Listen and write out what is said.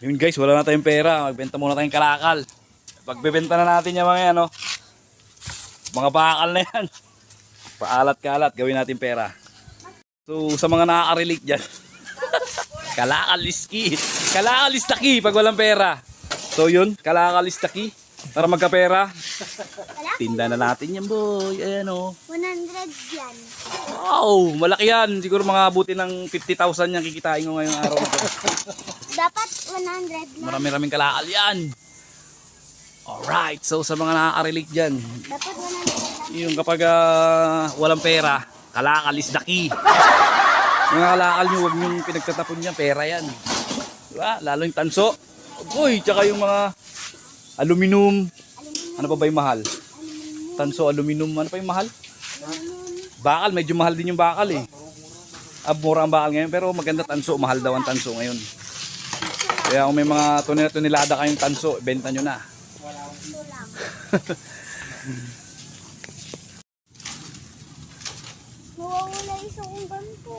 Yun guys, wala na tayong pera. Magbenta muna tayong kalakal. Pagbebenta na natin yung mga yan, mga bakal na yan. Paalat-kalat, gawin natin pera. So sa mga nakaka-relate dyan, kalakal is key. Kalakal is the key pag walang pera. So yun, kalakal is the key. Para magkapera. Tinda na natin yan boy. Ayan 100 yan. Wow, malaki yan. Siguro mga abutin ng 50,000 yung kikitain ko ngayong araw. Dapat 100 lang. Marami-raming kalakal yan. Alright, so sa mga nakaka-relate dyan, Dapat 100 lang. yung kapag walang pera, kalakal is the key. Mga kalakal nyo, huwag nyo pinagtatapon niya, pera yan. Diba? Lalo yung tanso. Uy, tsaka yung mga aluminum. Ano pa ba yung mahal? Tanso, aluminum. Ano pa yung mahal? Bakal, medyo mahal din yung bakal eh. Mura ang bakal ngayon, pero maganda tanso. Mahal daw ang tanso ngayon. Kaya kung may mga tunilada kayong tanso, benta nyo na. Nawawala isa kong ganito